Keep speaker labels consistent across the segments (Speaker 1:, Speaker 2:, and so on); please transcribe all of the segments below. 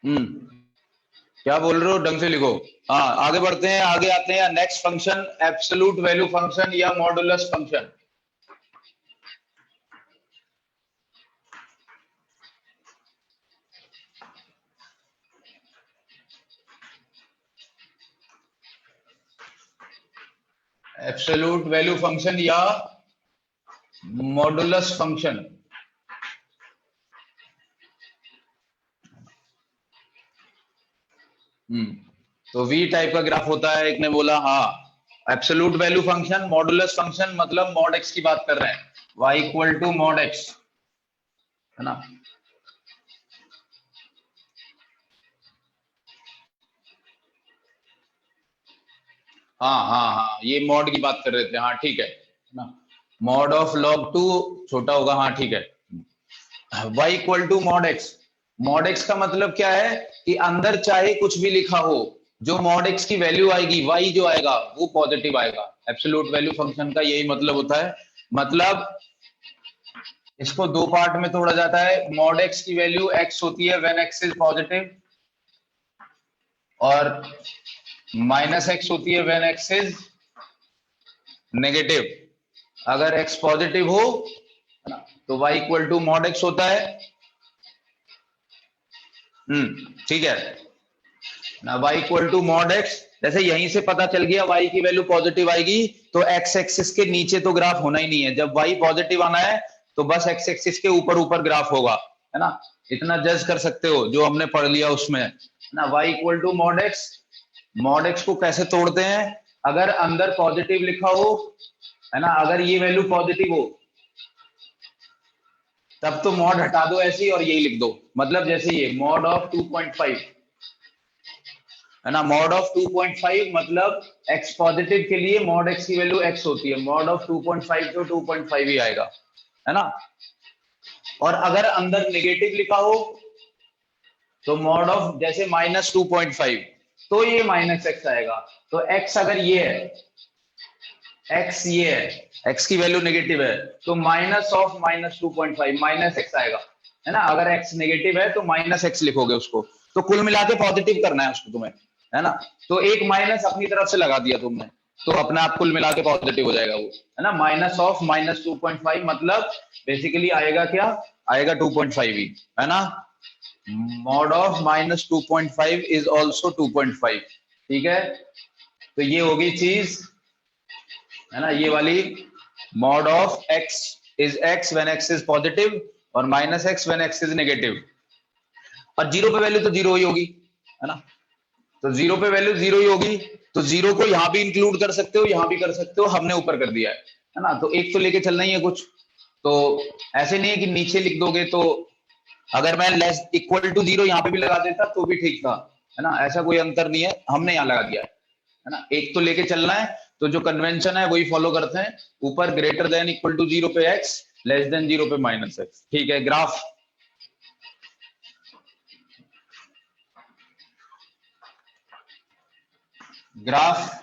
Speaker 1: क्या बोल रहे हो, ढंग से लिखो। हाँ, आगे बढ़ते हैं, आगे आते हैं। Next function absolute value function या modulus function. Absolute value function या मॉडुलस फंक्शन। तो वी टाइप का ग्राफ होता है। एक ने बोला हाँ, absolute value function, modulus function मतलब मॉड एक्स की बात कर रहे हैं, y equal to mod x, है ना। हाँ हाँ हाँ, ये मॉड की बात कर रहे थे, हाँ ठीक है ना। मॉड ऑफ लॉग टू छोटा होगा, हाँ ठीक है। y equal to mod x. Mod x का मतलब क्या है कि अंदर चाहे कुछ भी लिखा हो, जो मॉड एक्स की वैल्यू आएगी, y जो आएगा वो पॉजिटिव आएगा। एब्सोल्यूट वैल्यू फंक्शन का यही मतलब होता है। मतलब इसको दो पार्ट में तोड़ा जाता है। मॉड एक्स की वैल्यू x होती है व्हेन x इज पॉजिटिव, और माइनस एक्स होती है व्हेन x इज नेगेटिव। अगर x पॉजिटिव हो तो y equal to mod x होता है। ठीक है ना, y equal to mod x. जैसे यहीं से पता चल गया y की वैल्यू पॉजिटिव आएगी, तो x एक्सिस के नीचे तो ग्राफ होना ही नहीं है। जब y पॉजिटिव आना है तो बस x एक्सिस के ऊपर ऊपर ग्राफ होगा, है ना। इतना जज कर सकते हो जो हमने पढ़ लिया उसमें ना। y equal to mod x. Mod x को कैसे तोड़ते हैं? अगर अंदर पॉजिटिव लिखा हो, है ना, अगर ये वैल्यू पॉजिटिव हो तब तो मॉड हटा दो ऐसी और यही लिख दो। मतलब जैसे ये मॉड ऑफ 2.5, है ना, मॉड ऑफ 2.5 मतलब x पॉजिटिव के लिए मॉड x की वैल्यू x होती है, मॉड ऑफ 2.5 तो 2.5 ही आएगा, है ना। और अगर अंदर नेगेटिव लिखा हो तो मॉड ऑफ जैसे -2.5 तो ये माइनस एक्स आएगा। तो x अगर ये है, x ये है, x की वैल्यू नेगेटिव है, तो माइनस ऑफ -2.5 माइनस एक्स आएगा, है ना। अगर x नेगेटिव है तो माइनस एक्स लिखोगे उसको। तो कुल मिला के पॉजिटिव करना है उसको तुम्हें, है ना। तो एक माइनस अपनी तरफ से लगा दिया तुमने, तो अपने आप कुल मिला के पॉजिटिव हो जाएगा वो, है ना। माइनस ऑफ -2.5 मतलब बेसिकली आएगा क्या, आएगा 2.5 ही, है ना। मॉड ऑफ -2.5 इज ऑल्सो 2.5, ठीक है। तो ये होगी चीज, है ना, ये वाली। Mod of x is x when x is positive और minus x when x is negative. और जीरो पे वैल्यू तो जीरो ही होगी, है ना। तो जीरो पे वैल्यू जीरो ही होगी, तो जीरो को यहां भी इंक्लूड कर सकते हो, यहां भी कर सकते हो, हमने ऊपर कर दिया है ना। तो एक तो लेके चलना ही है कुछ। तो ऐसे नहीं है कि नीचे लिख दोगे, तो अगर मैं लेस इक्वल टू जीरो यहाँ पे भी लगा देता तो भी ठीक था, है ना। ऐसा कोई अंतर नहीं है, हमने यहाँ लगा दिया है ना। एक तो लेके चलना है, तो जो कन्वेंशन है वही फॉलो करते हैं। ऊपर greater than equal to zero पे x, लेस देन जीरो पे माइनस एक्स, ठीक है। ग्राफ, ग्राफ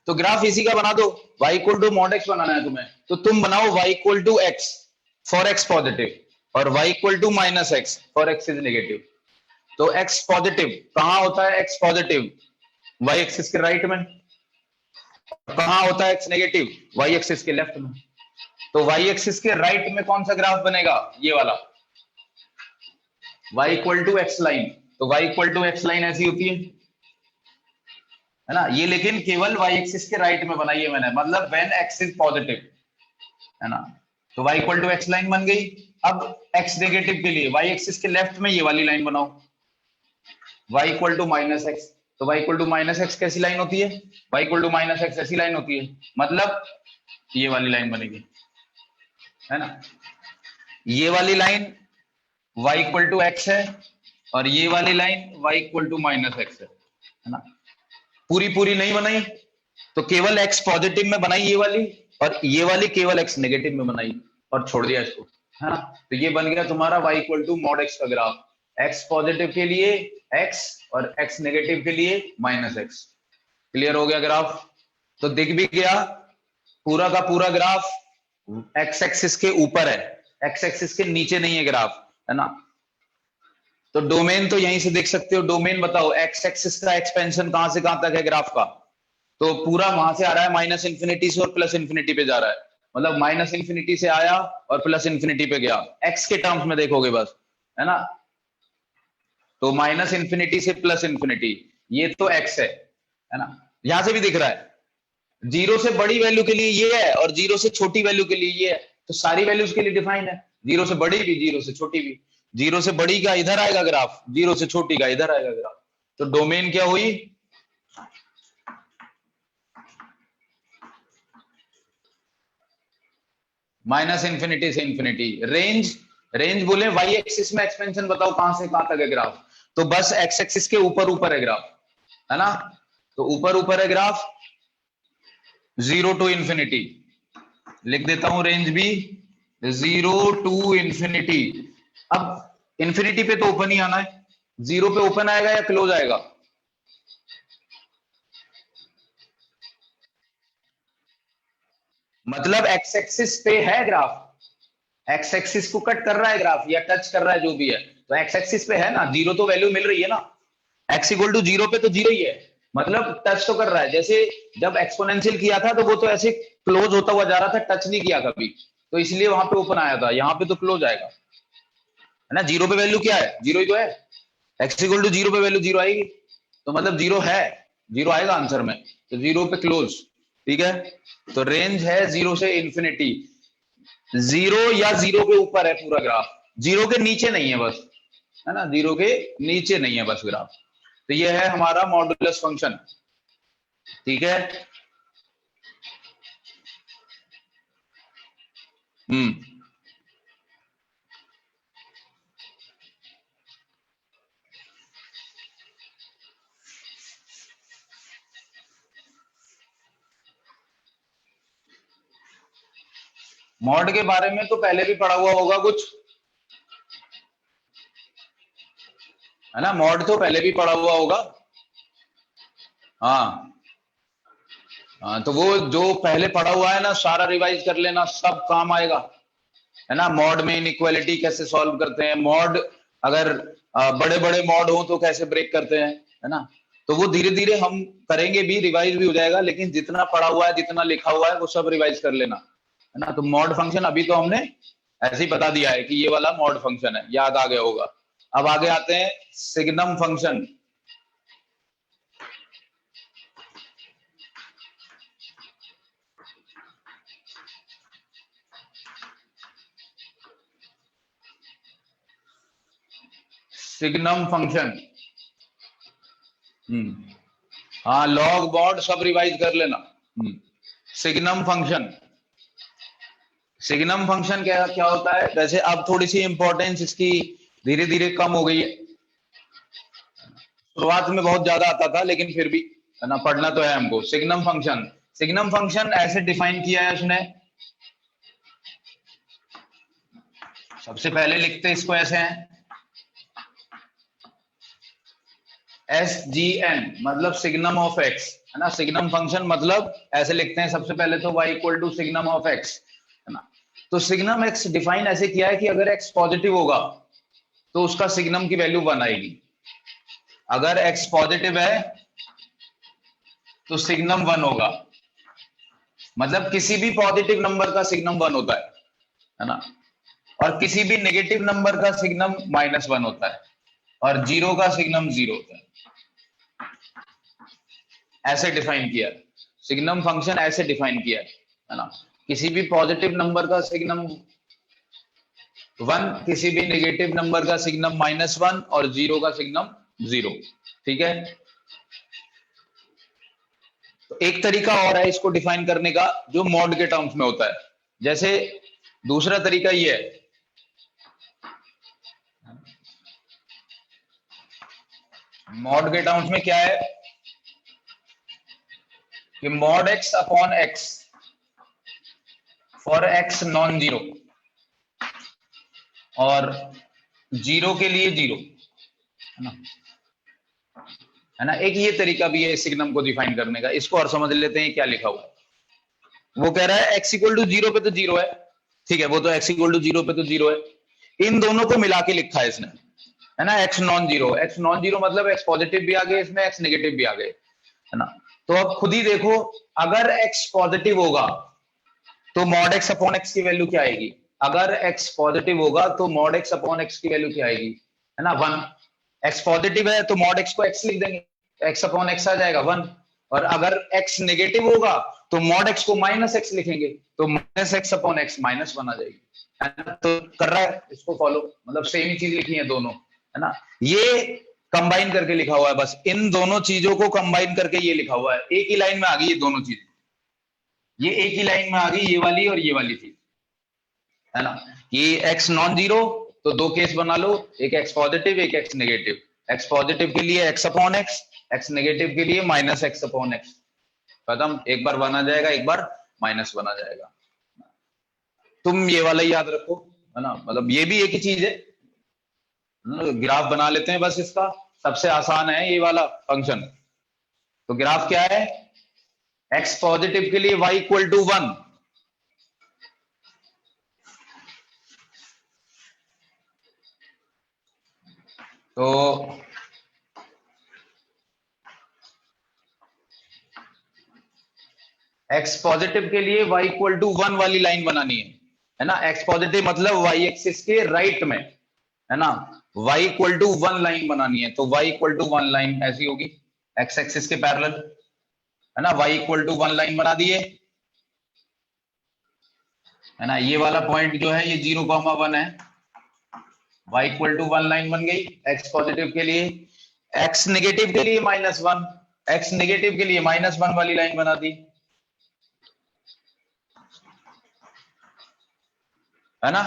Speaker 1: तो ग्राफ इसी का बना दो। y equal to mod x बनाना है तुम्हें, तो तुम बनाओ y equal to x for x positive और y equal to minus x for x is negative. तो x पॉजिटिव कहां होता है? x पॉजिटिव y एक्सिस के राइट में। कहां होता है x नेगेटिव? y एक्सिस के लेफ्ट में। तो y एक्सिस के राइट में कौन सा ग्राफ बनेगा? ये वाला, y equal to x line. तो y equal to x line ऐसी होती है ना। ये लेकिन केवल y एक्सिस के राइट में बनाई है मैंने, मतलब व्हेन x इज पॉजिटिव, है ना। तो y equal to x line बन गई। अब x नेगेटिव के लिए y एक्सिस के लेफ्ट में ये वाली लाइन बनाओ, y equal to minus x. तो y equal to minus x कैसी लाइन होती है? y equal to minus x ऐसी लाइन होती है, मतलब ये वाली लाइन बनेगी, है ना। ये वाली line y equal to x है और ये वाली line y equal to minus x है ना। पूरी पूरी नहीं बनाई, तो केवल x पॉजिटिव में बनाई ये वाली, और ये वाली केवल x नेगेटिव में बनाई और छोड़ दिया इसको, है ना। तो ये बन गया तुम्हारा y equal to mod x का ग्राफ। x पॉजिटिव के लिए x और x नेगेटिव के लिए माइनस एक्स। क्लियर हो गया ग्राफ? तो दिख भी गया पूरा का पूरा ग्राफ x एक्सिस के ऊपर है, x एक्सिस के नीचे नहीं है ग्राफ, है ना। तो डोमेन तो यहीं से देख सकते हो, डोमेन बताओ, एक्स एक्सिस का एक्सपेंशन कहां से कहां तक है ग्राफ का, तो पूरा वहां से आ रहा है माइनस इंफिनिटी से और प्लस इंफिनिटी पे जा रहा है, मतलब माइनस इंफिनिटी से आया और प्लस इंफिनिटी पे गया, एक्स के टर्म्स में देखोगे बस, है ना। तो माइनस इंफिनिटी से प्लस इंफिनिटी, ये तो एक्स है ना, यहां से भी दिख रहा है, जीरो से बड़ी वैल्यू के लिए ये है और जीरो से छोटी वैल्यू के लिए ये है, तो सारी वैल्यूज के लिए डिफाइन है, जीरो से बड़ी भी जीरो से छोटी भी, जीरो से बड़ी का इधर आएगा ग्राफ, जीरो से छोटी का इधर आएगा ग्राफ, तो डोमेन क्या हुई, माइनस इंफिनिटी से इंफिनिटी, रेंज, रेंज बोले वाई एक्सिस में एक्सपेंशन बताओ कहां से कहां तक है ग्राफ, तो बस एक्स एक्सिस के ऊपर ऊपर है ग्राफ, है ना, तो ऊपर ऊपर है ग्राफ, जीरो टू इंफिनिटी, लिख देता हूं रेंज भी, जीरो टू इंफिनिटी, अब इंफिनिटी पे तो ओपन ही आना है, जीरो पे ओपन आएगा या क्लोज आएगा, मतलब एक्स एक्सिस पे है ग्राफ, एक्स एक्सिस को कट कर रहा है ग्राफ या टच कर रहा है जो भी है, तो एक्स एक्सिस पे है ना, जीरो तो वैल्यू मिल रही है ना, एक्स इक्वल टू जीरो पे तो जीरो ही है, मतलब टच तो कर रहा है, जैसे जब एक्सपोनेंशियल किया था तो वो तो ऐसे क्लोज होता हुआ जा रहा था, टच नहीं किया कभी, तो इसलिए वहां पे ओपन आया था, यहाँ पे तो क्लोज आएगा, है ना, जीरो पे वैल्यू क्या है, जीरो ही तो है, एक्स इक्वल टू जीरो पे वैल्यू जीरो आएगी, तो मतलब जीरो है, जीरो आएगा आंसर में, तो जीरो पे क्लोज, ठीक है, तो रेंज है जीरो से इंफिनिटी, जीरो या जीरो के ऊपर है पूरा ग्राफ, जीरो के नीचे नहीं है बस, है ना, जीरो के नीचे नहीं है बस ग्राफ, तो ये है हमारा मॉडुलस फंक्शन, ठीक है। हम्म, मॉड के बारे में तो पहले भी पढ़ा हुआ होगा कुछ, है ना, मॉड तो पहले भी पढ़ा हुआ होगा, हाँ, हाँ, तो वो जो पहले पढ़ा हुआ है ना सारा रिवाइज कर लेना, सब काम आएगा, है ना, मॉड में इनइक्वालिटी कैसे सॉल्व करते हैं, मॉड अगर बड़े बड़े मॉड हो तो कैसे ब्रेक करते हैं, है ना, तो वो धीरे धीरे हम करेंगे भी, रिवाइज भी हो जाएगा, लेकिन जितना पढ़ा हुआ है जितना लिखा हुआ है वो सब रिवाइज कर लेना, है ना, तो मॉड फंक्शन अभी तो हमने ऐसे ही बता दिया है कि ये वाला मॉड फंक्शन है, याद आ गया होगा। अब आगे आते हैं सिग्नम फंक्शन, सिग्नम फंक्शन, हाँ, लॉग मॉड सब रिवाइज कर लेना, सिग्नम फंक्शन, सिग्नम फंक्शन क्या क्या होता है, वैसे अब थोड़ी सी इंपॉर्टेंस इसकी धीरे धीरे कम हो गई है, शुरुआत में बहुत ज्यादा आता था लेकिन फिर भी, है ना, पढ़ना तो है हमको, सिग्नम फंक्शन, सिग्नम फंक्शन ऐसे डिफाइन किया है उसने, सबसे पहले लिखते इसको ऐसे हैं, एस जी एन मतलब सिग्नम ऑफ एक्स, है ना, सिग्नम फंक्शन मतलब ऐसे लिखते हैं सबसे पहले तो y equal to signum of x, है ना, तो सिग्नम एक्स डिफाइन ऐसे किया है कि अगर x पॉजिटिव होगा तो उसका सिग्नम की वैल्यू 1 आएगी, अगर x पॉजिटिव है तो सिग्नम 1 होगा, मतलब किसी भी पॉजिटिव नंबर का सिग्नम 1 होता है ना, और किसी भी नेगेटिव नंबर का सिग्नम -1 होता है, और जीरो का सिग्नम 0 होता है, ऐसे डिफाइन किया है, सिग्नम फंक्शन ऐसे डिफाइन किया है ना, किसी भी पॉजिटिव नंबर का सिग्नम 1, किसी भी नेगेटिव नंबर का सिग्नम -1 और जीरो का सिग्नम 0, ठीक है। तो एक तरीका और है इसको डिफाइन करने का जो मॉड के टर्म्स में होता है, जैसे दूसरा तरीका ये है, मॉड के टर्म्स में क्या है कि mod x upon x for x non zero और जीरो के लिए जीरो, है ना, है ना, एक ये तरीका भी है सिग्नम को डिफाइन करने का, इसको और समझ लेते हैं क्या लिखा हुआ है, वो कह रहा है एक्स इक्वल टू जीरो पे तो जीरो है, ठीक है, वो तो एक्स इक्वल टू जीरो पे तो जीरो है, इन दोनों को मिला के लिखा है इसने, है ना, x non zero. X non zero मतलब एक्स पॉजिटिव भी आ गए इसमें, एक्स नेगेटिव भी आ गए, है ना। तो अब खुद ही देखो, अगर एक्स पॉजिटिव होगा तो मॉड एक्स अपॉन एक्स की वैल्यू क्या आएगी? अगर एक्स पॉजिटिव होगा तो मॉड एक्स अपॉन एक्स की वैल्यू क्या आएगी? है ना, 1। एक्स पॉजिटिव है तो मॉड एक्स को एक्स लिख देंगे, एक्स अपॉन एक्स आ जाएगा 1। और अगर एक्स नेगेटिव होगा तो मॉड एक्स को माइनस एक्स लिखेंगे, तो माइनस एक्स अपॉन एक्स -1 आ जाएगी, है ना। तो कर रहा है इसको फॉलो, मतलब सेम ही चीज लिखी है दोनों, है ना। ये कंबाइन करके लिखा हुआ है, बस इन दोनों चीजों को कंबाइन करके ये लिखा हुआ है, एक ही लाइन में आ गई ये दोनों चीज, ये एक ही लाइन में आ गई, ये वाली और ये वाली चीज, है ना। ये एक्स नॉन जीरो, तो दो केस बना लो, एक एक्स पॉजिटिव एक एक्स नेगेटिव। एक्स पॉजिटिव के लिए x upon x, x negative के लिए माइनस एक्स अपॉन एक्स। खत्म, एक बार बना जाएगा, एक बार माइनस बना जाएगा। तुम ये वाला याद रखो, है ना, मतलब ये भी एक ही चीज है। ग्राफ बना लेते हैं बस इसका, सबसे आसान है ये वाला फंक्शन। तो ग्राफ क्या है? एक्स पॉजिटिव के लिए y इक्वल टू 1, तो एक्स पॉजिटिव के लिए y इक्वल टू 1 वाली लाइन बनानी है ना। एक्स पॉजिटिव मतलब y एक्सिस के राइट में, है ना, y इक्वल टू 1 लाइन बनानी है, तो y इक्वल टू 1 लाइन ऐसी होगी एक्स एक्सिस के पैरेलल, है ना। y इक्वल टू 1 लाइन बना दिए, है ना। ये वाला पॉइंट जो है ये 0,1 है, y इक्वल टू 1 लाइन बन गई एक्स पॉजिटिव के लिए। एक्स नेगेटिव के लिए -1, एक्स नेगेटिव के लिए -1 वाली लाइन बना दी, है ना।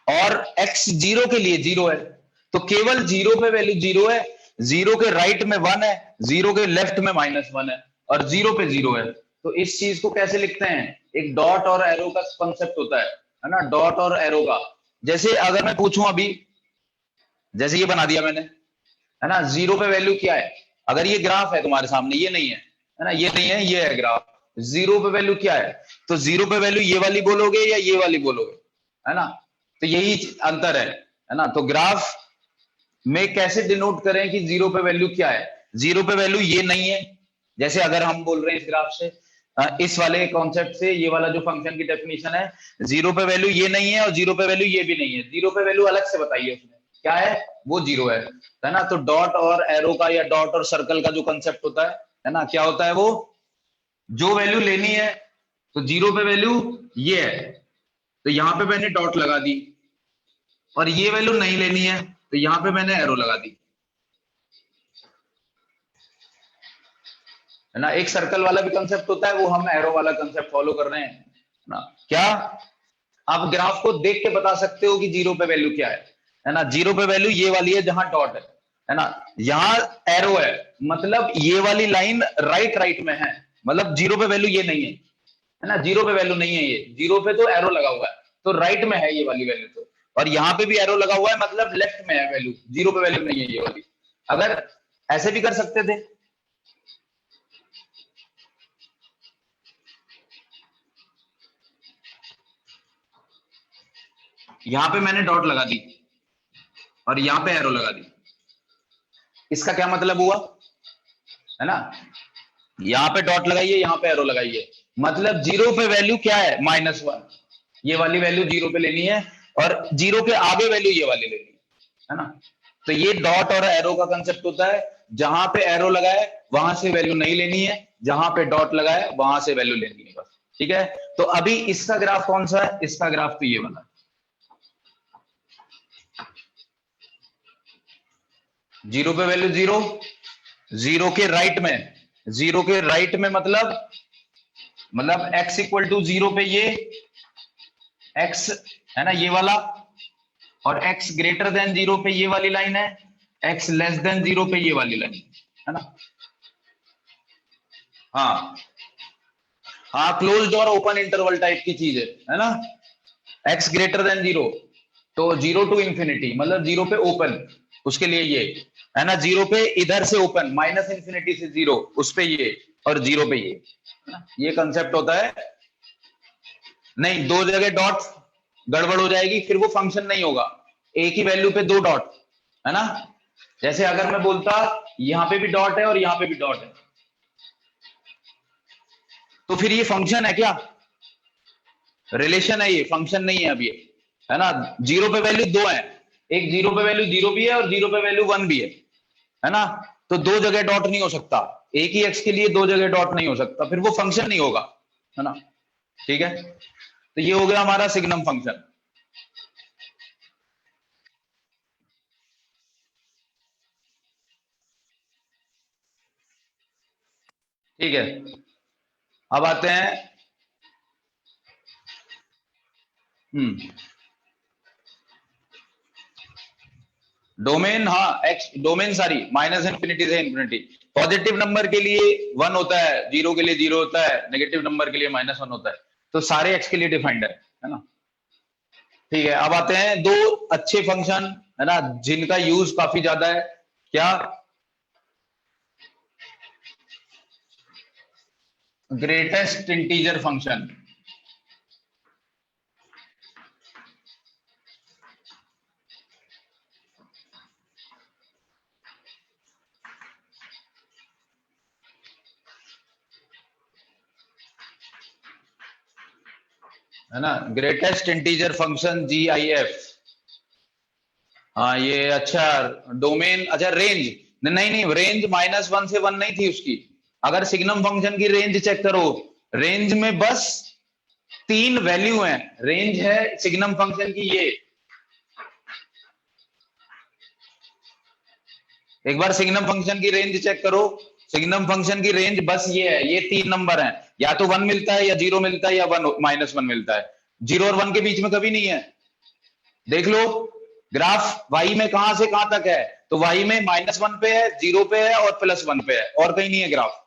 Speaker 1: और x जीरो के लिए 0 है, तो केवल जीरो पे वैल्यू 0 है, जीरो के राइट में 1 है, जीरो के लेफ्ट में -1 है, और जीरो पे 0 है। तो इस चीज को कैसे लिखते हैं? एक डॉट और एरो का कंसेप्ट होता है ना, डॉट और एरो का। जैसे अगर मैं पूछूं अभी, जैसे ये बना दिया मैंने, है ना, जीरो पे वैल्यू क्या है? अगर ये ग्राफ है तुम्हारे सामने, ये नहीं है ना, ये नहीं है, ये है ग्राफ, जीरो पे वैल्यू क्या है? तो जीरो पे वैल्यू ये वाली बोलोगे या ये वाली बोलोगे, है ना। तो यही अंतर है ना। तो ग्राफ में कैसे डिनोट करें कि जीरो पे वैल्यू क्या है? जीरो पे वैल्यू ये नहीं है, जैसे अगर हम बोल रहे हैं इस ग्राफ से, इस वाले कॉन्सेप्ट से, ये वाला जो फंक्शन की डेफिनेशन है, जीरो पे वैल्यू ये नहीं है और जीरो पे वैल्यू ये भी नहीं है, जीरो पे वैल्यू अलग से बताइए उसने क्या है, वो जीरो है ना। तो डॉट और एरो का या डॉट और सर्कल का जो कंसेप्ट होता है ना, क्या होता है वो, जो वैल्यू लेनी है, तो जीरो पे वैल्यू ये है, तो यहां पे मैंने डॉट लगा दी, और ये वैल्यू नहीं लेनी है तो यहां पे मैंने एरो लगा दी, है ना। एक सर्कल वाला भी कंसेप्ट होता है, वो हम एरो वाला कंसेप्ट फॉलो कर रहे हैं ना। क्या आप ग्राफ को देख के बता सकते हो कि जीरो पे वैल्यू क्या है ना। जीरो पे वैल्यू ये वाली है जहां डॉट है ना, यहाँ एरो है, मतलब ये वाली लाइन राइट राइट में है, मतलब जीरो पे वैल्यू ये नहीं है ना, जीरो पे वैल्यू नहीं है, ये जीरो पे तो एरो लगा हुआ है, तो राइट में है ये वाली वैल्यू तो, और यहाँ पे भी एरो लगा हुआ है, मतलब लेफ्ट में है वैल्यू, जीरो पे वैल्यू नहीं है ये वाली। अगर ऐसे भी कर सकते थे, यहां पे मैंने डॉट लगा दी और यहां पे एरो लगा दी, इसका क्या मतलब हुआ, है ना। यहां पे डॉट लगाइए, यहां पे एरो लगाइए, मतलब जीरो पे वैल्यू क्या है, -1, ये वाली वैल्यू जीरो पे लेनी है, और जीरो के आगे वैल्यू ये वाली लेनी है ना। तो ये डॉट और एरो का कंसेप्ट होता है, जहां पे एरो लगाए वहां से वैल्यू नहीं लेनी है, जहां पे डॉट लगाए वहां से वैल्यू लेनी है बस, ठीक है। तो अभी इसका ग्राफ कौन सा है? इसका ग्राफ तो ये वाला, जीरो पे वैल्यू 0, जीरो के राइट में, जीरो के राइट में मतलब x इक्वल टू 0 पे ये x, है ना, ये वाला, और x ग्रेटर देन 0 पे ये वाली लाइन है, x लेस देन 0 पे ये वाली लाइन, है ना। हाँ हाँ, क्लोज्ड और ओपन इंटरवल टाइप की चीज है ना। x ग्रेटर देन 0, तो 0 टू इंफिनिटी, मतलब 0 पे ओपन, उसके लिए ये, है ना। 0 पे इधर से ओपन, -इंफिनिटी से 0, उस पे ये, और 0 पे ये कंसेप्ट होता है। नहीं, दो जगह डॉट गड़बड़ हो जाएगी, फिर वो फंक्शन नहीं होगा, ए की वैल्यू पे 2 डॉट, है ना। जैसे अगर मैं बोलता यहां पे भी डॉट है और यहां पे भी डॉट है, तो फिर ये फंक्शन है क्या? रिलेशन है, ये फंक्शन नहीं है अब ये, है ना। जीरो पे वैल्यू 2 है, एक जीरो पे वैल्यू 0 भी है और जीरो पे वैल्यू 1 भी है ना। तो दो जगह डॉट नहीं हो सकता, एक ही एक्स के लिए दो जगह डॉट नहीं हो सकता, फिर वो फंक्शन नहीं होगा, है ना। ठीक है, तो ये हो गया हमारा सिग्नम फंक्शन। ठीक है, अब आते हैं डोमेन। हाँ, एक्स डोमेन सारी माइनस इंफिनिटी से इंफिनिटी। पॉजिटिव नंबर के लिए 1 होता है, जीरो के लिए 0 होता है, नेगेटिव नंबर के लिए -1 होता है, तो सारे एक्स के लिए डिफाइंड है ना। ठीक है, अब आते हैं दो अच्छे फंक्शन, है ना, जिनका यूज काफी ज्यादा है। क्या? ग्रेटेस्ट इंटीजर फंक्शन, है ना, ग्रेटेस्ट इंटीजर फंक्शन GIF। हाँ ये अच्छा, डोमेन, अच्छा रेंज, नहीं नहीं, रेंज -1 से 1 नहीं थी उसकी। अगर सिग्नम फंक्शन की रेंज चेक करो, रेंज में बस 3 वैल्यू है, रेंज है सिग्नम फंक्शन की ये। एक बार सिग्नम फंक्शन की रेंज चेक करो, सिग्नम फंक्शन की रेंज बस ये है, ये 3 नंबर हैं, या तो 1 मिलता है या 0 मिलता है या -1 मिलता है, 0 और 1 के बीच में कभी नहीं है। देख लो ग्राफ वाई में कहां से कहां तक है, तो वाई में -1 पे है, 0 पे है और +1 पे है, और कहीं नहीं है ग्राफ,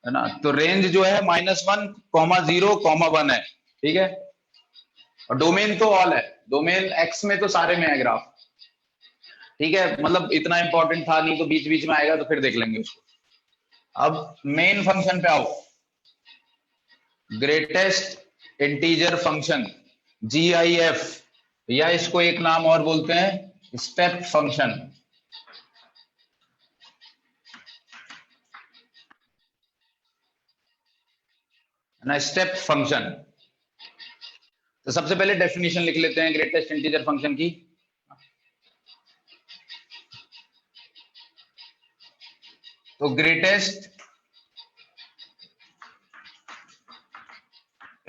Speaker 1: है ना। तो रेंज जो है -1, -0, -1 है, ठीक है। और डोमेन तो ऑल है, डोमेन एक्स में तो सारे में है ग्राफ। ठीक है, मतलब इतना इंपॉर्टेंट था नहीं, तो बीच बीच में आएगा तो फिर देख लेंगे उसको। अब मेन फंक्शन पे आओ, ग्रेटेस्ट इंटीजर फंक्शन GIF, या इसको एक नाम और बोलते हैं स्टेप फंक्शन, ना, स्टेप फंक्शन। तो सबसे पहले डेफिनेशन लिख लेते हैं ग्रेटेस्ट इंटीजर फंक्शन की। तो greatest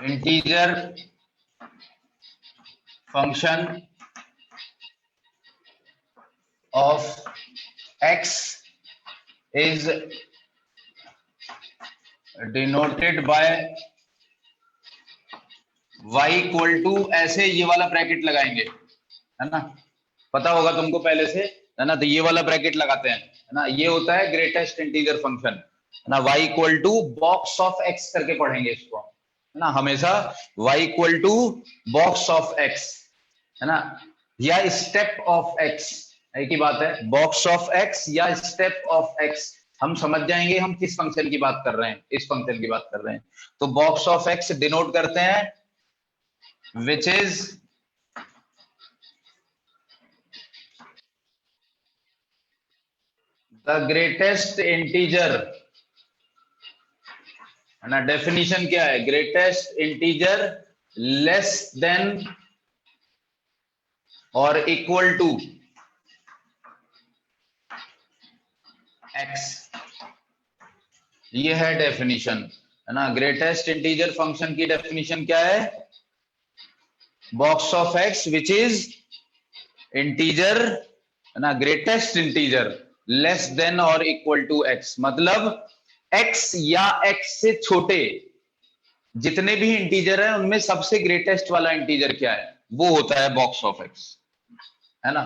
Speaker 1: integer function of x is denoted by y equal to, ऐसे ये वाला ब्रैकेट लगाएंगे, है ना, पता होगा तुमको पहले से, है ना। तो ये वाला ब्रैकेट लगाते हैं, है ना, ये होता है ग्रेटेस्ट इंटीजर फंक्शन, है ना। y equal to box of x करके पढ़ेंगे इसको, है ना, हमेशा y equal to box of x, है ना, या स्टेप ऑफ x, एक ही बात है, बॉक्स ऑफ x या स्टेप ऑफ x। हम समझ जाएंगे हम किस फंक्शन की बात कर रहे हैं, इस फंक्शन की बात कर रहे हैं। तो बॉक्स ऑफ x डिनोट करते हैं which is the greatest integer, है ना। डेफिनेशन क्या है? ग्रेटेस्ट इंटीजर लेस देन और इक्वल टू x, ये है डेफिनेशन, है ना। ग्रेटेस्ट इंटीजर फंक्शन की डेफिनेशन क्या है? Box of x which is integer, है ना, ग्रेटेस्ट इंटीजर लेस देन और इक्वल टू x, मतलब x या x से छोटे जितने भी इंटीजर हैं उनमें सबसे ग्रेटेस्ट वाला इंटीजर क्या है? वो होता है बॉक्स ऑफ x, है ना।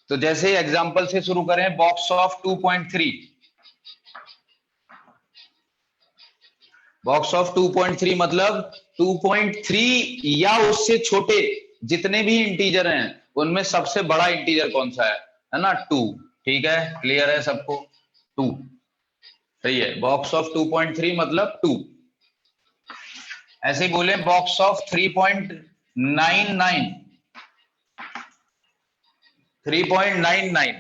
Speaker 1: तो जैसे एग्जांपल से शुरू करें, बॉक्स ऑफ 2.3, बॉक्स ऑफ 2.3 मतलब 2.3 या उससे छोटे जितने भी इंटीजर हैं उनमें सबसे बड़ा इंटीजर कौन सा है ना, 2। ठीक है, क्लियर है सबको? 2 सही है, बॉक्स ऑफ 2.3 मतलब 2। ऐसे ही बोले बॉक्स ऑफ 3.99, 3.99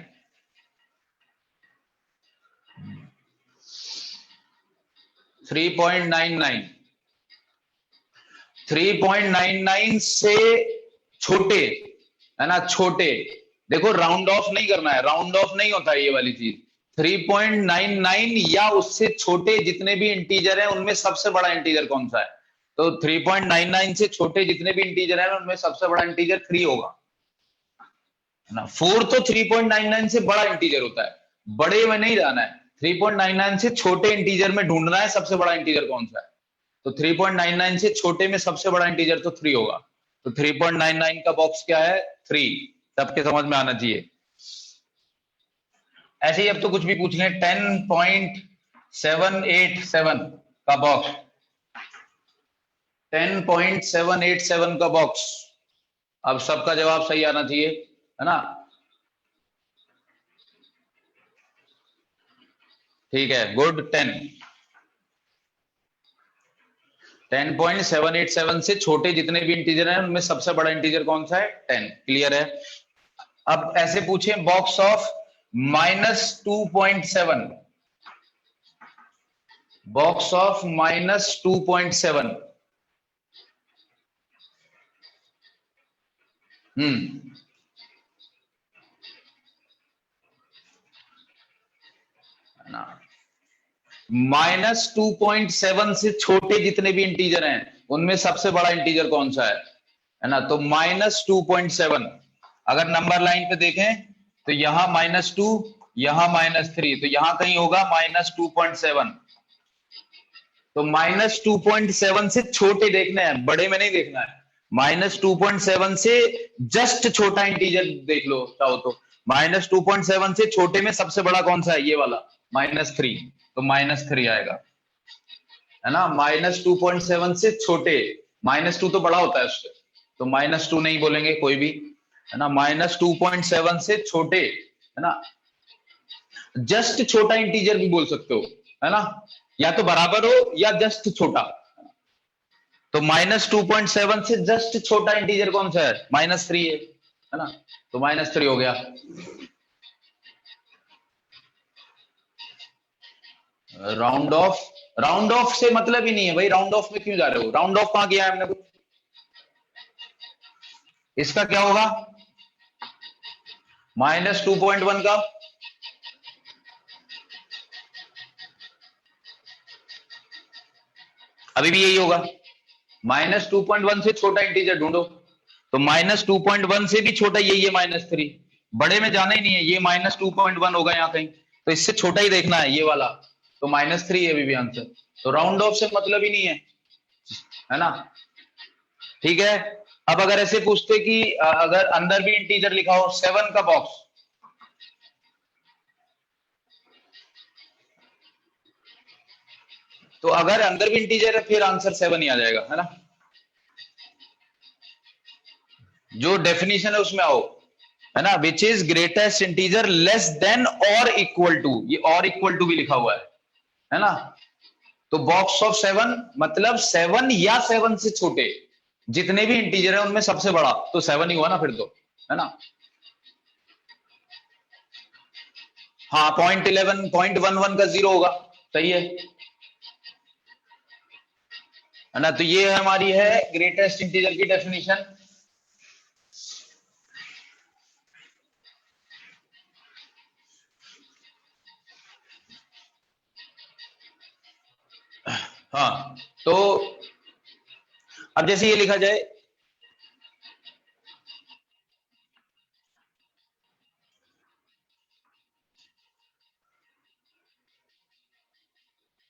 Speaker 1: 3.99 3.99 से छोटे, है ना, छोटे। देखो राउंड ऑफ नहीं करना है, राउंड ऑफ नहीं होता है ये वाली चीज। 3.99 या उससे छोटे जितने भी इंटीजर हैं उनमें सबसे बड़ा इंटीजर कौन सा है? तो 3.99 से छोटे जितने भी इंटीजर हैं उनमें सबसे बड़ा इंटीजर 3 होगा, है ना। 4 तो 3.99 से बड़ा इंटीजर होता है, बड़े में नहीं जाना है। 3.99 से छोटे इंटीजर में ढूंढना है सबसे बड़ा इंटीजर कौन सा है। तो 3.99 से छोटे में सबसे बड़ा इंटीजर तो 3 होगा। तो 3.99 का बॉक्स क्या है? 3। सबके समझ में आना चाहिए। ऐसे ही अब तो कुछ भी पूछ लें। 10.787 का बॉक्स, 10.787 का बॉक्स। अब सबका जवाब सही आना चाहिए, है ना। ठीक है, गुड। 10.787 से छोटे जितने भी इंटीजर हैं उनमें सबसे बड़ा इंटीजर कौन सा है? 10। क्लियर है। अब ऐसे पूछें बॉक्स ऑफ -2.7, बॉक्स ऑफ -2.7। -2.7 से छोटे जितने भी इंटीजर हैं उनमें सबसे बड़ा इंटीजर कौन सा है ना। तो -2.7, अगर नंबर लाइन पे देखें तो यहां -2, यहां -3, तो यहां कहीं होगा -2.7। तो -2.7 से छोटे देखने हैं, बड़े में नहीं देखना है। -2.7 से जस्ट छोटा इंटीजर देख लो चाहो तो। -2.7 से छोटे में सबसे बड़ा कौन सा है? ये वाला -3, तो -3 आएगा, है ना। -2.7 से छोटे, -2 तो बड़ा होता है उससे, तो -2 नहीं बोलेंगे कोई भी, है ना। -2.7 से छोटे, है ना। जस्ट छोटा इंटीजर भी बोल सकते हो, है ना, या तो बराबर हो या जस्ट छोटा। तो -2.7 से जस्ट छोटा इंटीजर कौन सा है? -3 है ना। तो -3 हो गया। राउंड ऑफ, राउंड ऑफ से मतलब ही नहीं है भाई, राउंड ऑफ में क्यों जा रहे हो? राउंड ऑफ कहां किया है हमने? कुछ इसका क्या होगा? -2.1 का अभी भी यही होगा। -2.1 से छोटा इंटीजर ढूंढो, तो -2.1 से भी छोटा यही है -3। बड़े में जाना ही नहीं है, ये -2.1 होगा यहाँ कहीं, तो इससे छोटा ही देखना है ये वाला, तो -3 है अभी भी आंसर। तो राउंड ऑफ से मतलब ही नहीं है ना। ठीक है। अब अगर ऐसे पूछते कि अगर अंदर भी इंटीजर लिखा हो 7 का बॉक्स, तो अगर अंदर भी इंटीजर है फिर आंसर 7 ही आ जाएगा, है ना। जो डेफिनेशन है उसमें आओ, है ना। Which is greatest integer less than और इक्वल टू, ये और इक्वल टू भी लिखा हुआ है ना। तो बॉक्स ऑफ 7 मतलब 7 या 7 से छोटे जितने भी इंटीजर है उनमें सबसे बड़ा तो 7 ही हुआ ना फिर तो, है ना। हाँ, 0.11 0.11 का 0 होगा, सही है ना। तो ये हमारी है ग्रेटेस्ट इंटीजर की डेफिनेशन। हाँ, तो अब जैसे ये लिखा जाए,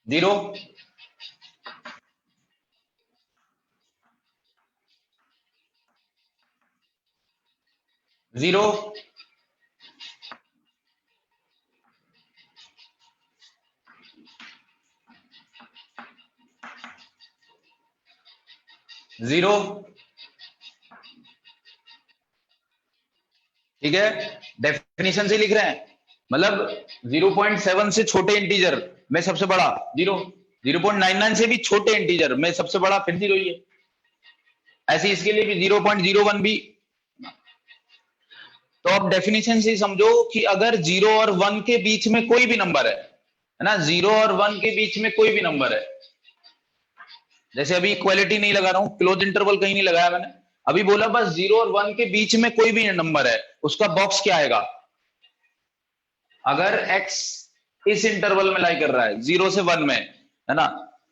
Speaker 1: जीरो, जीरो, जीरो, ठीक है। डेफिनेशन से लिख रहे हैं, मतलब 0.7 से छोटे इंटीजर में सबसे बड़ा जीरो, 0.99 से भी छोटे इंटीजर में सबसे बड़ा फिर जीरो ही है। ऐसे इसके लिए भी 0.01 भी तो अब डेफिनेशन से समझो कि अगर 0 और 1 के बीच में कोई भी नंबर है ना, 0 और 1 के बीच में कोई भी नंबर है, जैसे अभी इक्वालिटी नहीं लगा रहा हूं, क्लोज इंटरवल कहीं नहीं लगाया मैंने, अभी बोला बस 0 और 1 के बीच में कोई भी नंबर है, उसका बॉक्स क्या आएगा? अगर x इस इंटरवल में लाई कर रहा है 0 से 1 में, है ना,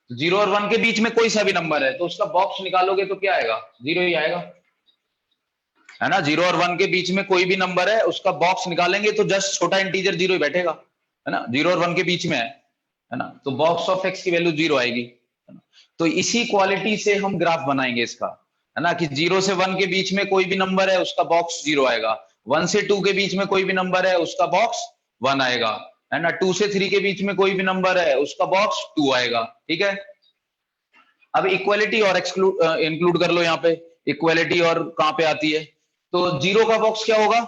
Speaker 1: 0 और 1 के बीच में कोई सा भी नंबर है तो उसका बॉक्स निकालोगे तो क्या आएगा? 0 ही आएगा, है ना। 0 और 1 के बीच में कोई भी नंबर है, उसका बॉक्स निकालेंगे तो जस्ट छोटा इंटीजर 0 ही बैठेगा, है ना। 0 और 1 के बीच में है ना, तो बॉक्स ऑफ x की वैल्यू 0 आएगी, है ना। तो इसी क्वालिटी से हम ग्राफ बनाएंगे इसका, है ना, कि 0 से 1 के बीच में कोई भी नंबर है उसका बॉक्स 0 आएगा, 1 से 2 के बीच में कोई भी नंबर है उसका बॉक्स 1 आएगा, है ना, 2 से 3 के बीच में कोई भी नंबर है उसका बॉक्स 2 आएगा, ठीक है। अब इक्वालिटी और एक्सक्लूड इंक्लूड कर लो यहाँ पे, इक्वालिटी और कहां पे आती है, तो 0 का बॉक्स क्या होगा,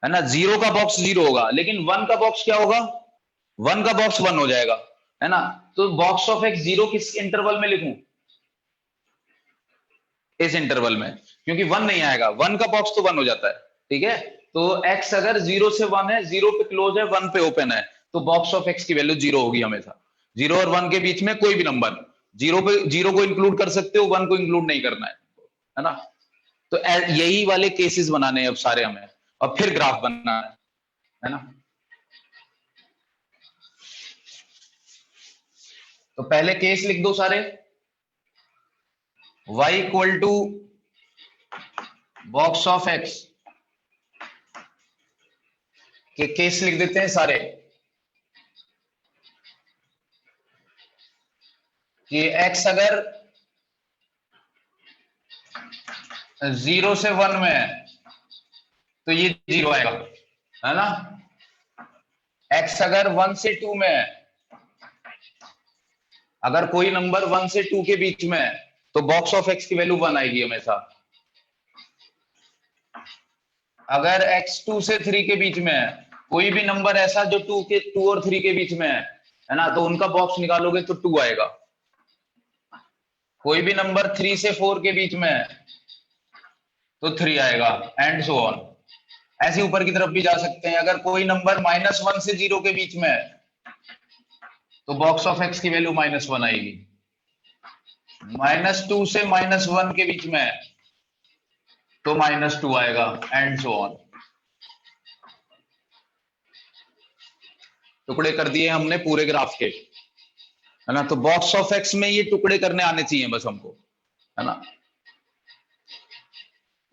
Speaker 1: है ना, 0 का बॉक्स 0 होगा, लेकिन 1 का बॉक्स क्या होगा? 1 का बॉक्स 1 हो जाएगा, है ना। तो बॉक्स ऑफ x 0 किस इंटरवल में लिखूं? इस इंटरवल में, क्योंकि 1 नहीं आएगा, 1 का बॉक्स तो 1 हो जाता है, ठीक है। तो x अगर 0 से 1 है, 0 पे क्लोज है, 1 पे ओपन है, तो बॉक्स ऑफ x की वैल्यू 0 होगी हमेशा। 0 और 1 के बीच में कोई भी नंबर, 0 पे 0 को इंक्लूड कर सकते हो, 1 को इंक्लूड नहीं करना है ना। तो यही वाले केसेस बनाने हैं अब सारे हमें, और फिर ग्राफ बनाना है ना। तो पहले केस लिख दो सारे, y equal to box of x के केस लिख देते हैं सारे, कि x अगर 0 से 1 में है तो ये 0 आएगा, है ना। x अगर 1 से 2 में है, अगर कोई नंबर 1 से 2 के बीच में है तो बॉक्स ऑफ x की वैल्यू 1 आएगी हमेशा। अगर x 2 से 3 के बीच में है, कोई भी नंबर ऐसा जो 2 और 3 के बीच में है ना, तो उनका बॉक्स निकालोगे तो 2 आएगा। कोई भी नंबर 3 से 4 के बीच में है तो 3 आएगा, एंड सो ऑन। ऐसे ऊपर की तरफ भी जा सकते हैं। अगर कोई नंबर -1 से 0 के बीच में है तो बॉक्स ऑफ x की वैल्यू -1 आएगी। -2 से -1 के बीच में है तो -2 आएगा, एंड सो ऑन। टुकड़े कर दिए हमने पूरे ग्राफ के, है ना। तो बॉक्स ऑफ x में ये टुकड़े करने आने चाहिए बस हमको, है ना।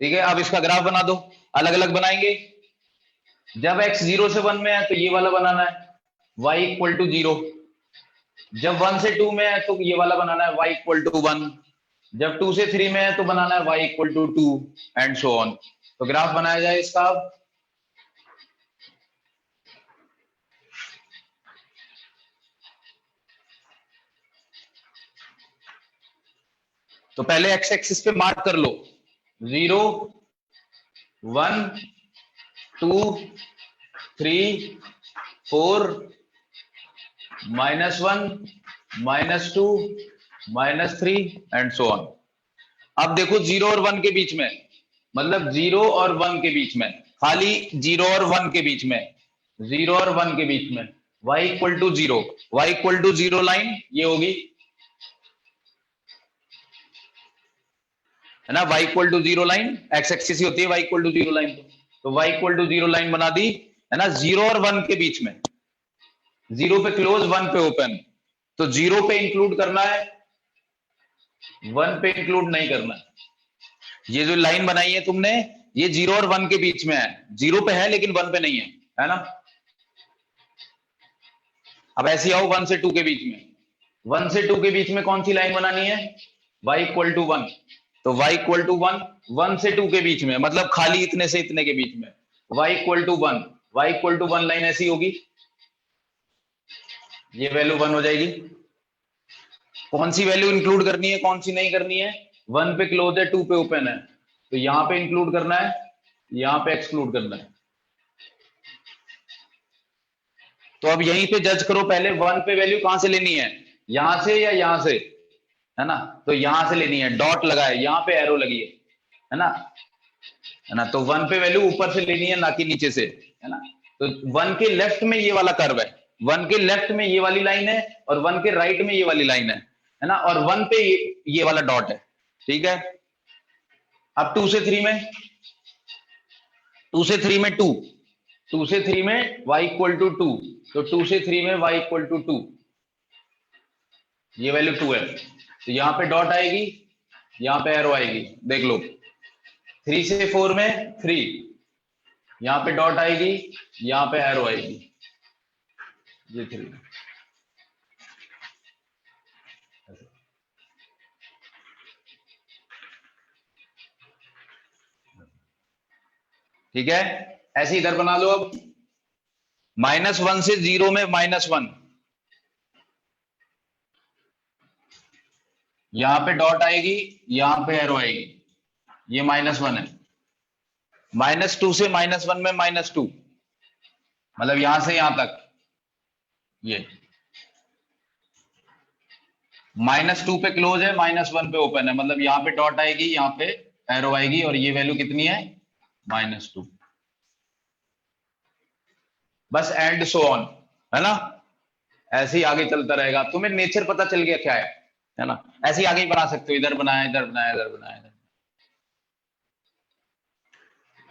Speaker 1: ठीक है, अब इसका ग्राफ बना दो, अलग अलग बनाएंगे। जब x 0 से 1 में है तो ये वाला बनाना है, y इक्वल टू 0। जब 1 से 2 में है तो ये वाला बनाना है, y इक्वल टू 1। जब 2 से 3 में है तो बनाना है y equal to 2, and so on. तो ग्राफ बनाया जाए इसका। अब तो पहले x एक्सिस पे मार्क कर लो, 0 1 2 3 4 -1 -2 -3 एंड सो ऑन। अब देखो 0 और 1 के बीच में, मतलब 0 और 1 के बीच में, खाली 0 और 1 के बीच में, 0 और 1 के बीच में y equal to 0, y equal to 0 line ये होगी, है ना। y equal to 0 line x axis ही होती है y इक्वल टू 0 लाइन, तो y इक्वल टू 0 लाइन बना दी, है ना। 0 और 1 के बीच में, 0 पे क्लोज 1 पे ओपन, तो 0 पे इंक्लूड करना है, 1 पे इंक्लूड नहीं करना है। ये जो लाइन बनाई है तुमने, ये 0 और 1 के बीच में है, 0 पे है लेकिन 1 पे नहीं है ना। अब ऐसे आओ 1 से 2 के बीच में, 1 से 2 के बीच में कौन सी लाइन बनानी है, y इक्वल टू 1। तो y इक्वल टू 1, 1 से 2 के बीच में, मतलब खाली इतने से इतने के बीच में, y equal to 1, y equal to 1 line ऐसी होगी, ये वैल्यू 1 हो जाएगी। कौन सी वैल्यू इंक्लूड करनी है, कौन सी नहीं करनी है? 1 पे क्लोज है, 2 पे ओपन है, तो यहां पे इंक्लूड करना है, यहां पे एक्सक्लूड करना है। तो अब यहीं पे जज करो, पहले 1 पे वैल्यू कहां से लेनी है, यहां से या यहां से, है ना। तो यहां से लेनी है, डॉट लगा है, यहां पे एरो लगी है ना। है ना। तो 1 पे वैल्यू ऊपर से लेनी है, ना कि नीचे से, है ना। तो 1 के लेफ्ट में ये वाला कर्व है, 1 के लेफ्ट में ये वाली लाइन है, और 1 के राइट में ये वाली लाइन है ना, और 1 पे ये वाला डॉट है, ठीक है। अब 2 से 3 में, 2 से 3 में 2, 2 से 3 में y इक्वल टू 2, तो 2 से 3 में y इक्वल टू 2, ये वैल्यू 2 है। तो यहां पे डॉट आएगी, यहां पे एरो आएगी, देख लो। 3 से 4 में 3, यहां पे डॉट आएगी, यहां पे एरो आएगी, ये 3। ठीक है, ऐसे इधर बना लो। अब -1 से 0 में -1, यहां पे डॉट आएगी, यहां पे एरो आएगी, ये -1 है। -2 से -1 में -2, मतलब यहां से यहां तक, ये -2 पे क्लोज है, -1 पे ओपन है, मतलब यहां पे डॉट आएगी, यहां पे एरो आएगी, और ये वैल्यू कितनी है, -2। बस एंड सो ऑन, है ना। ऐसे ही आगे चलता रहेगा। तुम्हें नेचर पता चल गया क्या है ना। ऐसे ही आगे ही बना सकते हो, इधर बनाया, इधर बनाया, इधर बनाया, इधर।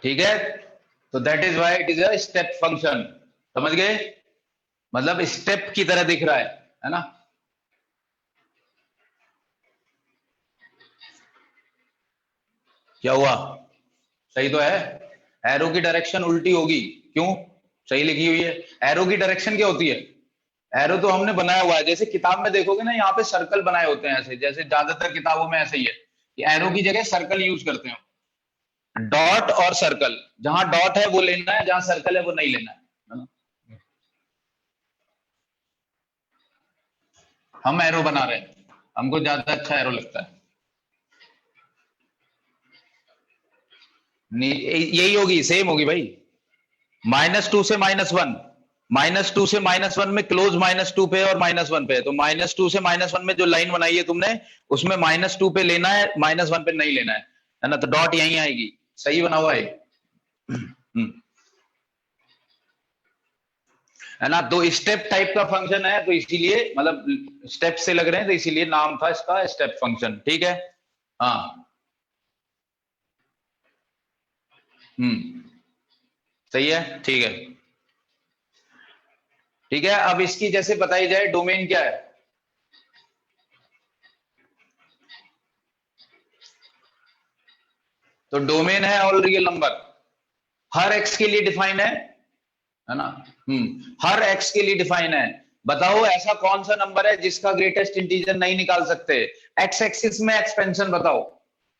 Speaker 1: ठीक है, तो that is why it is a step function, समझ गए। मतलब स्टेप की तरह दिख रहा है ना। क्या हुआ, सही तो है। एरो की डायरेक्शन उल्टी होगी, क्यों, सही लिखी हुई है। एरो की डायरेक्शन क्या होती है, एरो तो हमने बनाया हुआ है, जैसे किताब में देखोगे ना, यहाँ पे सर्कल बनाए होते हैं ऐसे, जैसे ज्यादातर किताबों में ऐसे ही है कि एरो की जगह सर्कल यूज करते हैं। डॉट और सर्कल, जहां डॉट है वो लेना है, जहां सर्कल है वो नहीं लेना है ना? हम एरो बना रहे हैं, हमको ज्यादा अच्छा एरो लगता है। यही होगी, सेम होगी भाई। -2 से -1, -2 से -1 में क्लोज -2 पे और -1 पे, तो -2 से -1 में जो लाइन बनाई है तुमने, उसमें -2 पे लेना है, -1 पे नहीं लेना है ना। तो डॉट यहीं आएगी, सही बना हुआ है। है ना। तो स्टेप टाइप का फंक्शन है, तो इसीलिए, मतलब स्टेप से लग रहे हैं, तो इसीलिए नाम था इसका स्टेप फंक्शन, ठीक है। हाँ, सही है, ठीक है। ठीक है, अब इसकी जैसे बताई जाए, डोमेन क्या है। तो डोमेन है ऑल रियल नंबर, हर एक्स के लिए डिफाइन है ना। हर एक्स के लिए डिफाइन है। बताओ ऐसा कौन सा नंबर है जिसका ग्रेटेस्ट इंटीजर नहीं निकाल सकते। एक्स एक्सिस में एक्सपेंशन बताओ,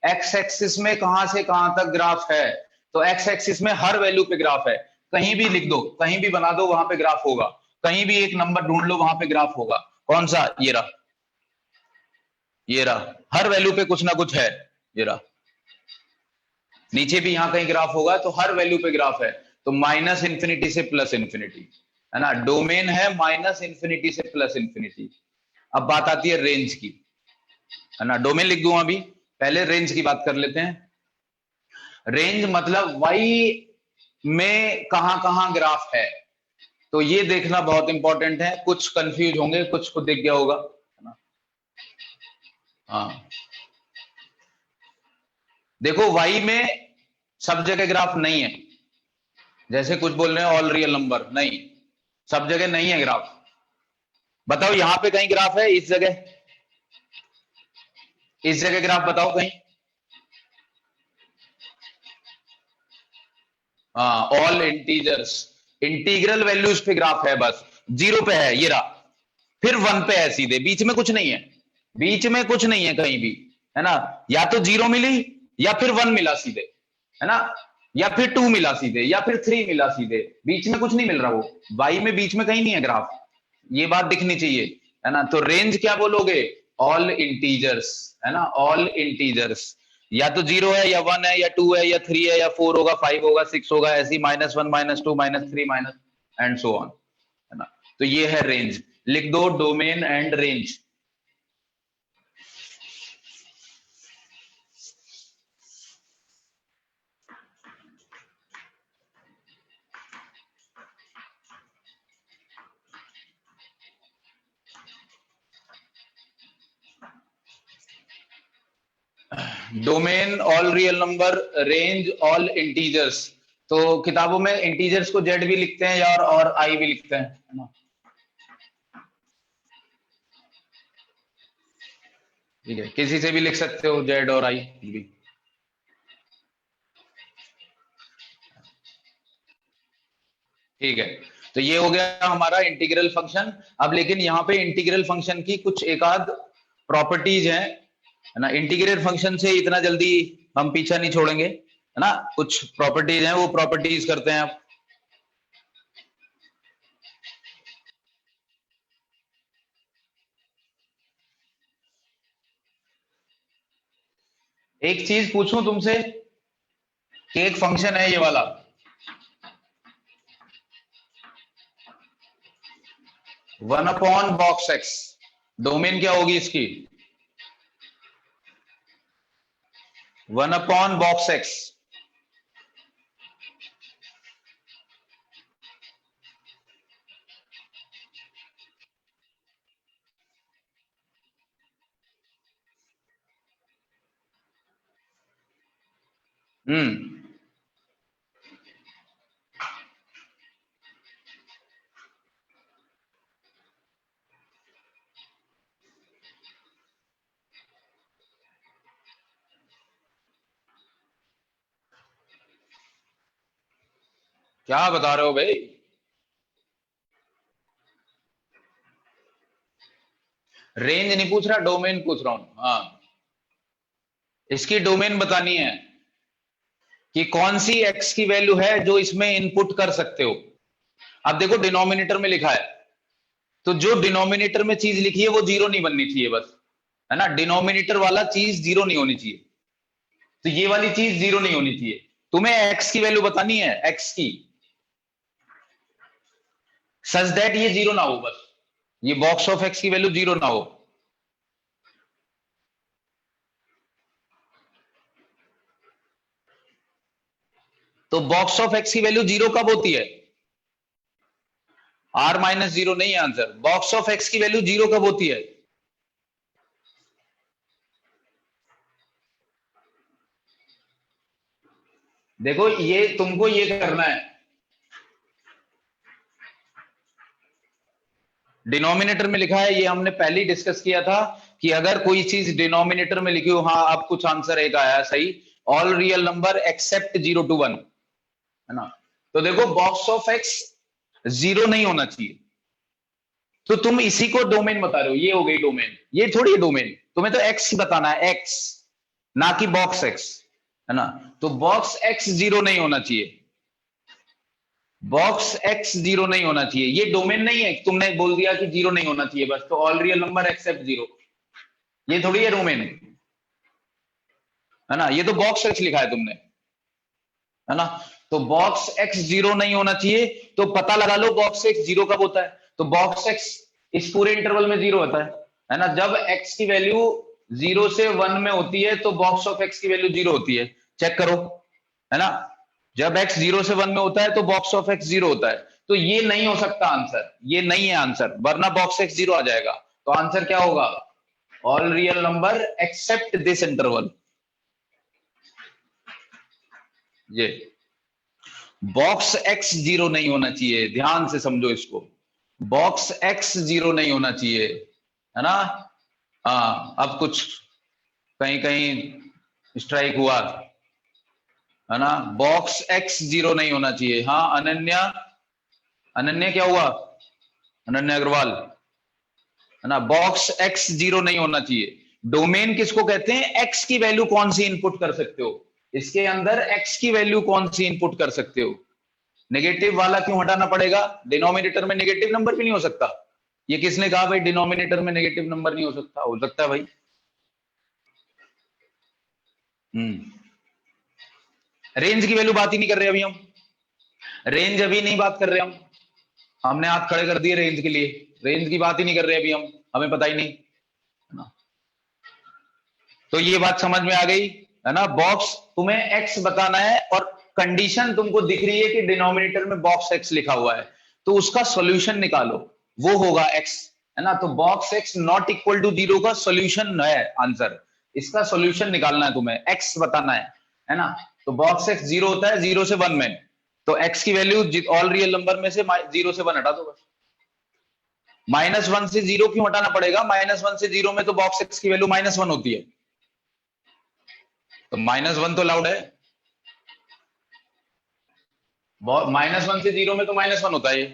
Speaker 1: एक्स एक्सिस में कहां से कहां तक ग्राफ है। तो एक्स एक्सिस में हर वैल्यू पे ग्राफ है, कहीं भी लिख दो, कहीं भी बना दो, वहां पे ग्राफ होगा। कहीं भी एक नंबर ढूंढ लो, वहां पे ग्राफ होगा। कौन सा, ये रहा, ये रहा, हर वैल्यू पे कुछ ना कुछ है, ये रहा। नीचे भी यहां कहीं ग्राफ होगा, तो हर वैल्यू पे ग्राफ है। तो -∞ से +∞, है ना। डोमेन है -∞ से +∞। अब बात आती है रेंज की, है ना। डोमेन लिख दूं अभी, पहले रेंज की बात कर लेते हैं। रेंज मतलब वाई में कहां कहां ग्राफ है, तो ये देखना बहुत इंपॉर्टेंट है। कुछ कंफ्यूज होंगे, कुछ को दिख गया होगा, है ना। हाँ, देखो वाई में सब जगह ग्राफ नहीं है, जैसे कुछ बोल रहे हैं ऑल रियल नंबर, नहीं, सब जगह नहीं है ग्राफ। बताओ यहां पे कहीं ग्राफ है, इस जगह, इस जगह ग्राफ बताओ कहीं। हाँ, ऑल इंटीजर्स, इंटीग्रल वैल्यूज पे ग्राफ है, बस 0 पे है, ये रहा। फिर 1 पे है सीधे, बीच में कुछ नहीं है, बीच में कुछ नहीं है कहीं भी, है ना। या तो 0 मिली, या फिर 1 मिला सीधे, है ना, या फिर 2 मिला सीधे, या फिर 3 मिला सीधे, बीच में कुछ नहीं मिल रहा। वो वाई में बीच में कहीं नहीं है ग्राफ, ये बात दिखनी चाहिए, है ना। तो रेंज क्या बोलोगे, ऑल इंटीजर्स, है ना, ऑल इंटीजर्स। या तो 0 है, या 1 है, या 2 है, या 3 है, या 4 होगा, 5 होगा, 6 होगा, ऐसी -1 -2 -3 माइनस एंड सो ऑन, है ना। तो ये है रेंज, लिख दो domain and range. Domain all real number, range all integers. तो किताबों में इंटीजर्स को जेड भी लिखते हैं यार, और आई भी लिखते हैं, है ना। ठीक है, किसी से भी लिख सकते हो जेड और आई भी। ठीक है, तो ये हो गया हमारा इंटीग्रल फंक्शन। अब लेकिन यहाँ पे इंटीग्रल फंक्शन की कुछ एक आध प्रॉपर्टीज हैं, है ना। इंटीग्रल फंक्शन से इतना जल्दी हम पीछा नहीं छोड़ेंगे, है ना। कुछ प्रॉपर्टीज हैं, वो प्रॉपर्टीज करते हैं आप। एक चीज पूछूं तुमसे कि एक फंक्शन है ये वाला, one upon box x, domain क्या होगी इसकी? One upon box x. क्या बता रहे हो भाई? रेंज नहीं पूछ रहा, डोमेन पूछ रहा हूं। हाँ, इसकी डोमेन बतानी है कि कौन सी एक्स की वैल्यू है जो इसमें इनपुट कर सकते हो। अब देखो डिनोमिनेटर में लिखा है, तो जो डिनोमिनेटर में चीज लिखी है वो जीरो नहीं बननी चाहिए बस, है ना। डिनोमिनेटर वाला चीज जीरो नहीं होनी चाहिए, तो ये वाली चीज जीरो नहीं होनी चाहिए। तुम्हें एक्स की वैल्यू बतानी है, एक्स की, सच दैट ये जीरो ना हो, बस ये बॉक्स ऑफ एक्स की वैल्यू जीरो ना हो। तो बॉक्स ऑफ एक्स की वैल्यू जीरो कब होती है? आर माइनस जीरो नहीं है आंसर। बॉक्स ऑफ एक्स की वैल्यू जीरो कब होती है? देखो ये तुमको ये करना है, डिनोमिनेटर में लिखा है, ये हमने पहले ही डिस्कस किया था कि अगर कोई चीज डिनोमिनेटर में लिखी हो, हाँ अब कुछ आंसर एक आया सही, all real number except 0 to 1, है ना। तो देखो बॉक्स ऑफ एक्स जीरो नहीं होना चाहिए, तो तुम इसी को डोमेन बता रहे हो, ये हो गई डोमेन। ये थोड़ी है डोमेन, तुम्हें तो एक्स ही बताना है, एक्स, ना कि बॉक्स एक्स, है ना। तो बॉक्स एक्स जीरो नहीं होना चाहिए, बॉक्स एक्स जीरो नहीं होना चाहिए, ये डोमेन नहीं है। तुमने बोल दिया कि जीरो नहीं होना चाहिए बस, तो all real number except zero, ये थोड़ी है डोमेन, है ना। ये तो बॉक्स एक्स लिखा है तुमने, है ना। तो बॉक्स एक्स जीरो नहीं होना चाहिए, तो पता लगा लो बॉक्स एक्स जीरो कब होता है। तो बॉक्स एक्स इस पूरे इंटरवल में जीरो होता है ना। जब एक्स की वैल्यू 0 से 1 में होती है तो बॉक्स ऑफ एक्स की वैल्यू जीरो होती है, चेक करो, है ना। जब एक्स 0 से 1 में होता है तो बॉक्स ऑफ एक्स जीरो होता है, तो ये नहीं हो सकता आंसर, ये नहीं है आंसर, वरना बॉक्स एक्स जीरो आ जाएगा। तो आंसर क्या होगा? All real number except this interval. ये बॉक्स एक्स जीरो नहीं होना चाहिए, ध्यान से समझो इसको, बॉक्स एक्स जीरो नहीं होना चाहिए, है ना। हाँ, अब कुछ कहीं कहीं स्ट्राइक हुआ, है ना। बॉक्स एक्स जीरो नहीं होना चाहिए। हाँ अनन्या, अनन्या क्या हुआ? अनन्या अग्रवाल, है ना। बॉक्स एक्स जीरो नहीं होना चाहिए। डोमेन किसको कहते हैं? एक्स की वैल्यू कौन सी इनपुट कर सकते हो, इसके अंदर एक्स की वैल्यू कौन सी इनपुट कर सकते हो। नेगेटिव वाला क्यों हटाना पड़ेगा? डिनोमिनेटर में नेगेटिव नंबर भी नहीं हो सकता। ये किसने कहा भाई डिनोमिनेटर में नेगेटिव नंबर नहीं हो सकता? हो सकता है भाई। रेंज की वैल्यू बात ही नहीं कर रहे अभी हम, रेंज अभी नहीं बात कर रहे हम, हमने हाथ खड़े कर दिए रेंज के लिए, रेंज की बात ही नहीं कर रहे अभी हम, हमें पता ही नहीं, है ना। तो ये बात समझ में आ गई, है ना। बॉक्स तुम्हें एक्स बताना है और कंडीशन तुमको दिख रही है कि डिनोमिनेटर में बॉक्स एक्स लिखा हुआ है, तो उसका सॉल्यूशन निकालो, वो होगा एक्स, है ना। तो box x not equal to zero का सॉल्यूशन है आंसर। इसका सॉल्यूशन निकालना है तुम्हें, एक्स बताना है ना। तो बॉक्स एक्स 0 होता है 0 से 1 में, तो एक्स की वैल्यू ऑल रियल नंबर में से 0 से 1 हटा दो बस। -1 से 0 क्यों हटाना पड़ेगा? -1 से 0 में तो बॉक्स एक्स की वैल्यू -1 होती है, तो -1 तो लाउड है। -1 से 0 में तो -1 होता है,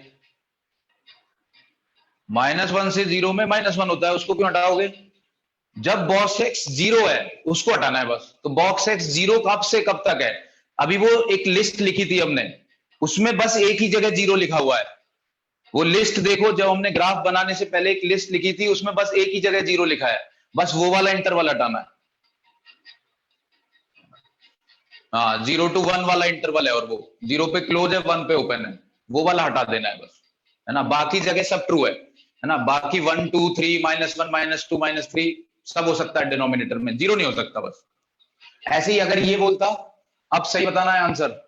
Speaker 1: -1 से 0 में -1 होता है, उसको क्यों हटाओगे? जब बॉक्स एक्स 0 है उसको हटाना है बस। तो बॉक्स एक्स 0 कब से कब तक है? अभी वो एक लिस्ट लिखी थी हमने, उसमें बस एक ही जगह 0 लिखा हुआ है। वो लिस्ट देखो, जब हमने ग्राफ बनाने से पहले एक लिस्ट लिखी थी, उसमें बस एक ही जगह 0 लिखा है, बस वो वाला इंटरवल हटाना है। हाँ, 0 to 1 वाला इंटरवल है, और वो 0 पे क्लोज है 1 पे ओपन है, वो वाला हटा देना है बस, है ना। बाकी जगह सब ट्रू है ना। बाकी 1 2 3 -1 -2 -3 सब हो सकता है डिनोमिनेटर में, 0 नहीं हो सकता बस। ऐसे ही अगर ये बोलता, अब सही बताना है आंसर।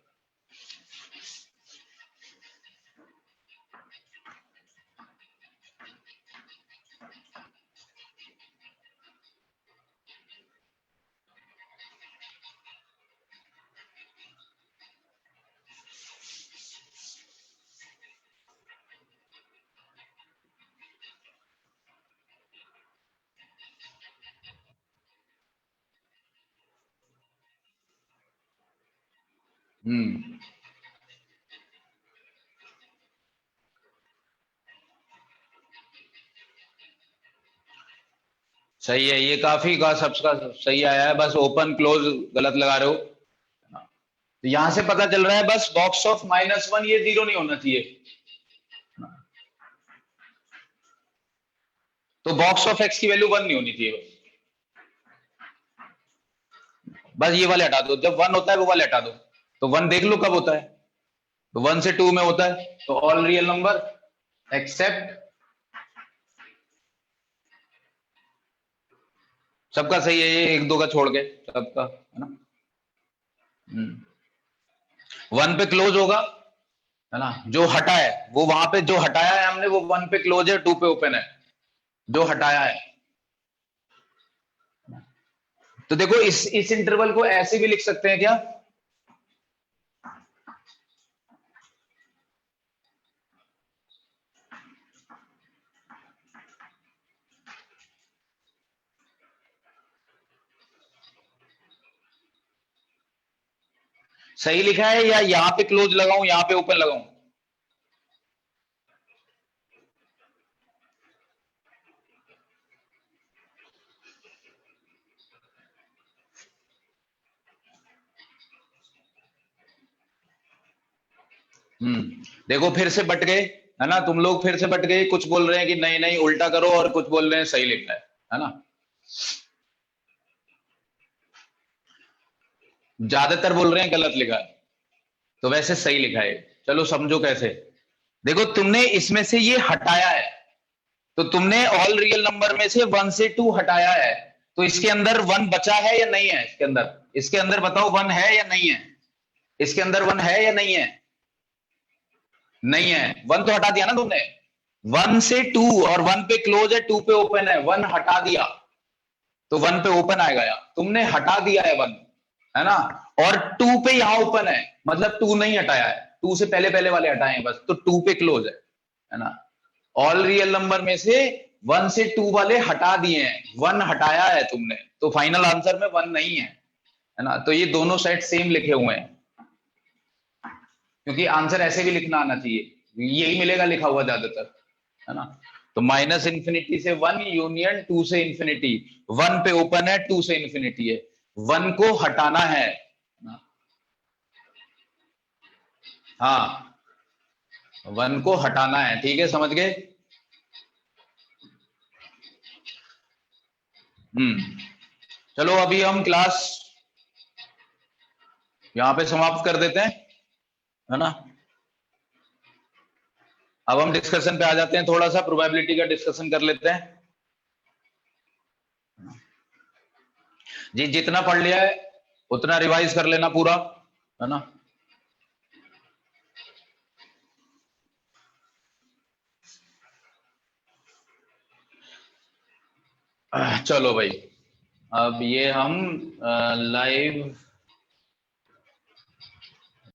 Speaker 1: हम्म, सही है, ये काफी का सबका सही आया है, बस ओपन क्लोज गलत लगा रहे हो। तो यहां से पता चल रहा है बस बॉक्स ऑफ -1 ये 0 नहीं होना चाहिए। तो बॉक्स ऑफ एक्स की वैल्यू 1 नहीं होनी चाहिए बस ये वाले हटा दो, जब 1 होता है वो वाले हटा दो। तो 1 देख लो कब होता है, तो 1 से 2 में होता है, तो ऑल रियल नंबर एक्सेप्ट, सबका सही है ये, एक दो का छोड़ के सबका, है ना। 1 पे क्लोज होगा, है ना। जो हटा है वो वहां पे, जो हटाया है हमने वो 1 पे क्लोज है 2 पे ओपन है, जो हटाया है। तो देखो इस इंटरवल को ऐसे भी लिख सकते हैं क्या? सही लिखा है, या यहां पे क्लोज लगाऊं यहां पे ओपन लगाऊं? देखो फिर से बट गए, है ना। तुम लोग फिर से बट गए, कुछ बोल रहे हैं कि नहीं नहीं उल्टा करो, और कुछ बोल रहे हैं सही लिखा है ना। ज्यादातर बोल रहे हैं गलत लिखा है, तो वैसे सही लिखा है। चलो समझो कैसे। देखो तुमने इसमें से ये हटाया है, तो तुमने ऑल रियल नंबर में से 1 से 2 हटाया है, तो इसके अंदर 1 बचा है या नहीं है? इसके अंदर बताओ 1 है या नहीं है? इसके अंदर 1 है या नहीं है? नहीं है, 1 तो हटा दिया ना तुमने। 1 से 2, और 1 पे क्लोज है 2 पे ओपन है, 1 हटा दिया तो 1 पे ओपन आएगा, यार तुमने हटा दिया है 1, है ना। और 2 पे यहां ओपन है, मतलब 2 नहीं हटाया है, 2 से पहले पहले वाले हटाए हैं बस, तो 2 पे क्लोज है ना। ऑल रियल नंबर में से 1 से 2 वाले हटा दिए हैं, 1 हटाया है तुमने, तो फाइनल आंसर में 1 नहीं है ना। तो ये दोनों सेट सेम लिखे हुए हैं, क्योंकि आंसर ऐसे भी लिखना आना चाहिए, यही मिलेगा लिखा हुआ ज्यादातर, है ना। तो -इंफिनिटी से 1 यूनियन 2 से इंफिनिटी, 1 पे ओपन है 2 से इंफिनिटी है, 1 को हटाना है ना? हाँ, 1 को हटाना है, ठीक है, समझ गए। चलो अभी हम क्लास यहां पे समाप्त कर देते हैं, है ना। अब हम डिस्कशन पे आ जाते हैं, थोड़ा सा प्रोबेबिलिटी का डिस्कशन कर लेते हैं जी। जितना पढ़ लिया है उतना रिवाइज कर लेना पूरा, है ना। चलो भाई, अब ये हम लाइव